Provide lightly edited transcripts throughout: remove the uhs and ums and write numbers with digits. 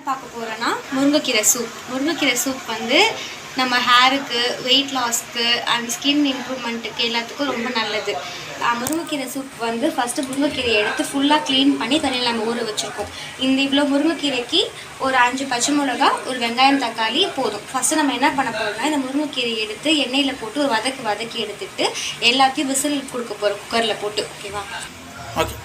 பார்க்க போகிறோன்னா முருங்கைக்கீரை சூப் வந்து நம்ம ஹேருக்கு, வெயிட் லாஸ்க்கு அண்ட் ஸ்கின் இம்ப்ரூவ்மெண்ட்டுக்கு எல்லாத்துக்கும் ரொம்ப நல்லது. முருங்கைக்கீரை சூப் வந்து ஃபஸ்ட்டு முருங்கைக்கீரையை எடுத்து ஃபுல்லாக க்ளீன் பண்ணி தண்ணியில் நம்ம ஊற வச்சுருக்கோம். இந்த இவ்வளோ முருங்கைக்கீரைக்கு ஒரு 5 பச்சை மிளகா, ஒரு வெங்காயம், தக்காளி போதும். ஃபஸ்ட்டு நம்ம என்ன பண்ண போகிறோம்னா, இந்த முருங்கைக்கீரையை எடுத்து எண்ணெயில் போட்டு ஒரு வதக்கி எடுத்துகிட்டு எல்லாத்தையும் விசில் கொடுக்க போகிறோம் குக்கரில் போட்டு. ஓகேவா? ஓகே.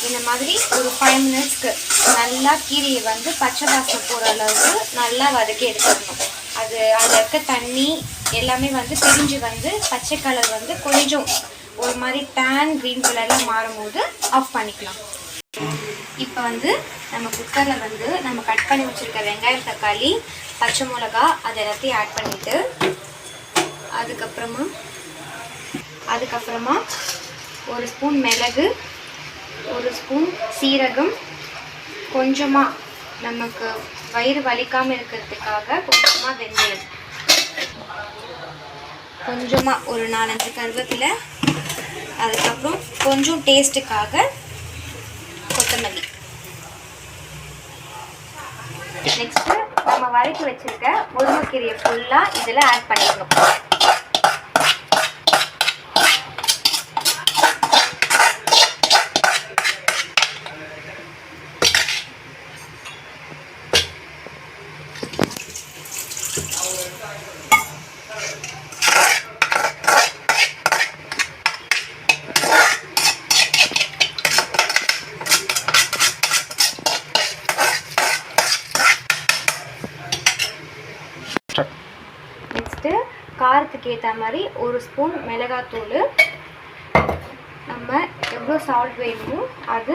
இந்த மாதிரி ஒரு 5 மினிட்ஸ்க்கு நல்லா கீரையை வந்து பச்சை வாசனை போகிற அளவுக்கு நல்லா வதக்கி எடுத்துக்கணும். அதில் இருக்க தண்ணி எல்லாமே வந்து பிரிஞ்சு வந்து பச்சை கலர் வந்து கொஞ்சம் ஒரு மாதிரி டேன் க்ரீன் கலரில் மாறும்போது ஆஃப் பண்ணிக்கலாம். இப்போ வந்து நம்ம குக்கரில் வந்து நம்ம கட் பண்ணி வச்சுருக்க வெங்காயம், தக்காளி, பச்சை மிளகா அது எல்லாத்தையும் ஆட் பண்ணிவிட்டு அதுக்கப்புறமா ஒரு ஸ்பூன் மிளகு, ஒரு ஸ்பூன் சீரகம், கொஞ்சமாக நமக்கு வயிறு வலிக்காமல் இருக்கிறதுக்காக கொஞ்சமாக வெந்தயம், கொஞ்சமாக ஒரு 4-5 கருவேப்பிலை, அதுக்கப்புறம் கொஞ்சம் டேஸ்ட்டுக்காக கொத்தமல்லி. நெக்ஸ்ட்டு நம்ம வதக்கி வச்சுருக்க முருங்கைக்கீரையை ஃபுல்லாக இதில் ஆட் பண்ணிக்கணும். நெக்ஸ்ட்டு காரத்துக்கு ஏற்ற மாதிரி ஒரு ஸ்பூன் மிளகாத்தூள், நம்ம எவ்வளோ சால்ட் வேணுமோ அது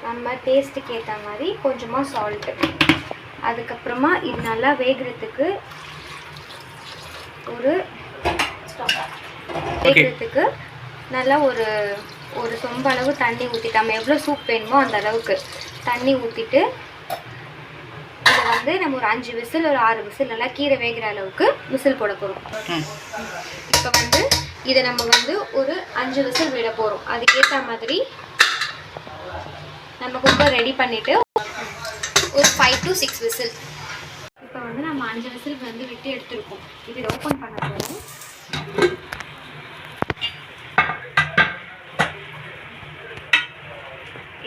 நம்ம டேஸ்ட்டுக்கு ஏற்ற மாதிரி கொஞ்சமாக சால்ட்டு. அதுக்கப்புறமா இது நல்லா வேகிறதுக்கு நல்லா ஒரு சொம்பு அளவு தண்ணி ஊற்றிட்டு, நம்ம எவ்வளோ சூப் வேணுமோ அந்த அளவுக்கு தண்ணி ஊற்றிட்டு இதை வந்து நம்ம ஒரு 5 விசில் ஒரு 6 விசில் நல்லா கீரை வேகிற அளவுக்கு விசில் போட போகிறோம். இப்போ வந்து இதை நம்ம வந்து ஒரு 5 விசில் விட போகிறோம். அதுக்கேற்ற மாதிரி நம்ம குக்கர் ரெடி பண்ணிவிட்டு ஒரு 5 to 6 விசில். இப்போ வந்து நம்ம 5 விசில் வந்து விட்டு எடுத்துருக்கோம். இதை ஓப்பன் பண்ண போகிறோம்.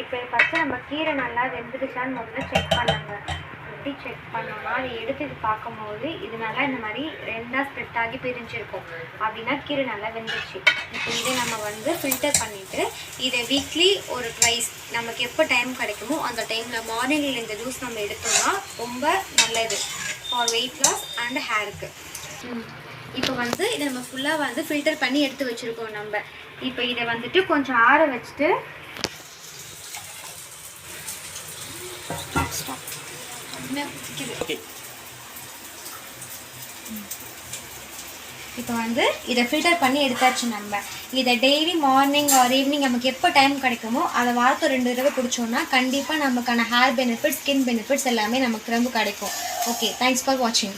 இப்போ ஃபஸ்ட்டு நம்ம கீரை நல்லா வெந்துடுச்சான்னு முதல்ல செக் பண்ணாங்க. எப்படி செக் பண்ணோம்னா, அதை எடுத்து இது பார்க்கும்போது இது நல்லா இந்த மாதிரி 2ஆக ஸ்ப்ரெட் ஆகி பிரிஞ்சிருக்கும். அப்படின்னா கீரை நல்லா வெந்துருச்சு. இப்போ இதை நம்ம வந்து ஃபில்டர் பண்ணிவிட்டு இதை வீக்லி ஒரு ட்வைஸ் நமக்கு எப்போ டைம் கிடைக்குமோ அந்த டைமில் மார்னிங்கில் இந்த ஜூஸ் நம்ம எடுத்தோம்னா ரொம்ப நல்லது ஃபார் வெயிட் லாஸ் அண்ட் ஹேருக்கு. இப்போ வந்து இதை நம்ம ஃபுல்லாக வந்து ஃபில்டர் பண்ணி எடுத்து வச்சுருக்கோம். நம்ம இப்போ இதை வந்துட்டு கொஞ்சம் ஆற வச்சுட்டு இப்போ வந்து இதை ஃபில்டர் பண்ணி எடுத்தாச்சு. நம்ம இதை டெய்லி மார்னிங் ஆர் ஈவினிங் நமக்கு எப்போ டைம் கிடைக்குமோ அதை வாரத்தை 2 தடவை குடித்தோம்னா கண்டிப்பாக நமக்கான ஹேர் பெனிஃபிட்ஸ், ஸ்கின் பெனிஃபிட்ஸ் எல்லாமே நமக்கு ரொம்ப கிடைக்கும். ஓகே, தேங்க்ஸ் ஃபார் வாட்சிங்.